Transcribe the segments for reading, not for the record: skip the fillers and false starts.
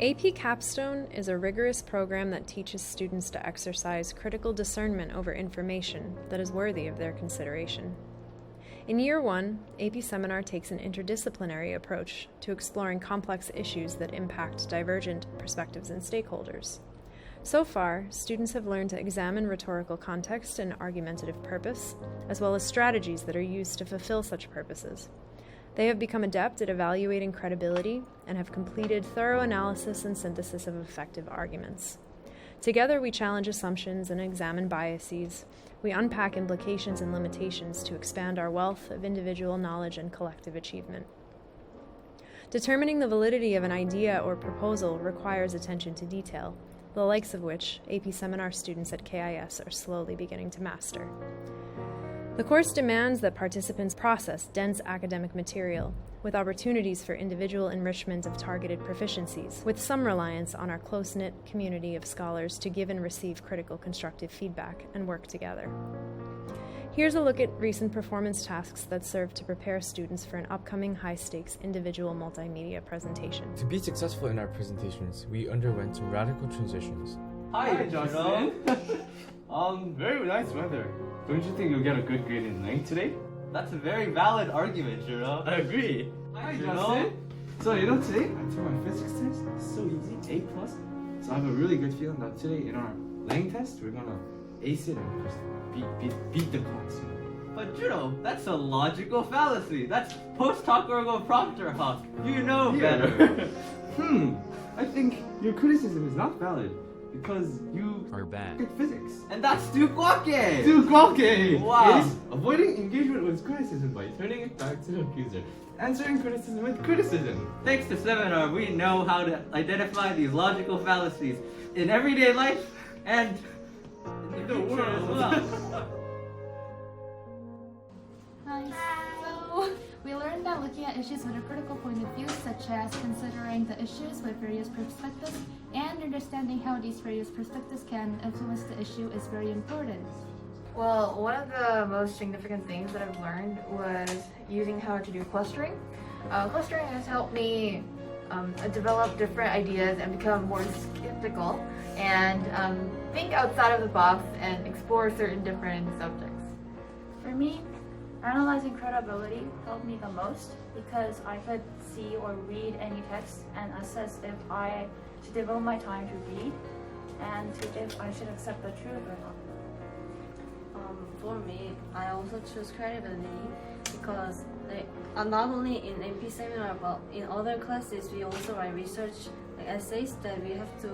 AP Capstone is a rigorous program that teaches students to exercise critical discernment over information that is worthy of their consideration. In Year 1, AP Seminar takes an interdisciplinary approach to exploring complex issues that impact divergent perspectives and stakeholders. So far, students have learned to examine rhetorical context and argumentative purpose, as well as strategies that are used to fulfill such purposes. They have become adept at evaluating credibility and have completed thorough analysis and synthesis of effective arguments. Together, we challenge assumptions and examine biases. We unpack implications and limitations to expand our wealth of individual knowledge and collective achievement. Determining the validity of an idea or proposal requires attention to detail, the likes of which AP Seminar students at KIS are slowly beginning to master. The course demands that participants process dense academic material, with opportunities for individual enrichment of targeted proficiencies, with some reliance on our close-knit community of scholars to give and receive critical constructive feedback and work together. Here's a look at recent performance tasks that serve to prepare students for an upcoming high-stakes individual multimedia presentation. To be successful in our presentations, we underwent some radical transitions. Hi, Justin. Very nice weather. Don't you think you'll get a good grade in Lang today? That's a very valid argument, Jerome. I agree. Hi, Justin. So today I took my physics test. It's so easy, A+. So I have a really good feeling that today in our Lang test we're gonna ace it and just beat the class. But Jerome, that's a logical fallacy. That's post hoc ergo propter hoc. You know better. I think your criticism is not valid because you are bad at physics. And that's Dukwake! Dukwake! Wow. Is avoiding engagement with criticism by turning it back to the accuser. Answering criticism with criticism. Thanks to Seminar, we know how to identify these logical fallacies in everyday life and in the world as well. Hi. So, we learned that looking at issues with a critical point of view, such as considering the issues with various perspectives and understanding how these various perspectives can influence the issue, is very important. Well, one of the most significant things that I've learned was using how to do clustering. Clustering has helped me develop different ideas and become more skeptical and think outside of the box and explore certain different subjects. For me, analyzing credibility helped me the most because I could see or read any text and assess if I should devote my time to read and if I should accept the truth or not. For me, I also choose credibility because not only in MP seminar but in other classes we also write research essays that we have to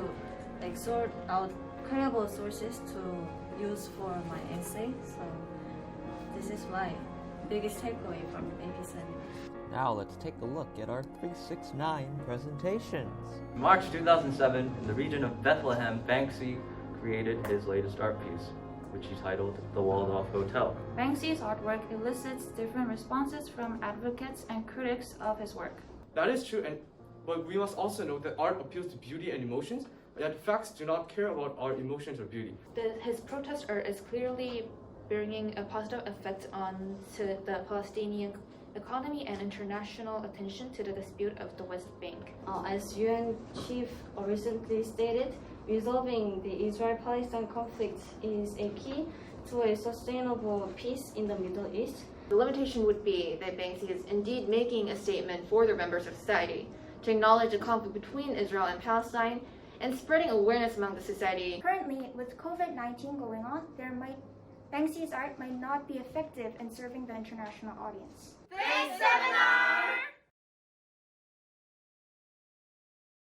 sort out credible sources to use for my essay. So this is my biggest takeaway from MP seminar. Now let's take a look at our 369 presentations. In March 2007, in the region of Bethlehem, Banksy created his latest art piece, which he titled The Waldorf Hotel. Banksy's artwork elicits different responses from advocates and critics of his work. That is true, but we must also note that art appeals to beauty and emotions, yet facts do not care about our emotions or beauty. His protest art is clearly bringing a positive effect on to the Palestinian economy and international attention to the dispute of the West Bank. As UN chief recently stated, resolving the Israel-Palestine conflict is a key to a sustainable peace in the Middle East. The limitation would be that Banksy is indeed making a statement for the members of society to acknowledge the conflict between Israel and Palestine and spreading awareness among the society. Currently, with COVID-19 going on, Banksy's art might not be effective in serving the international audience. Thanks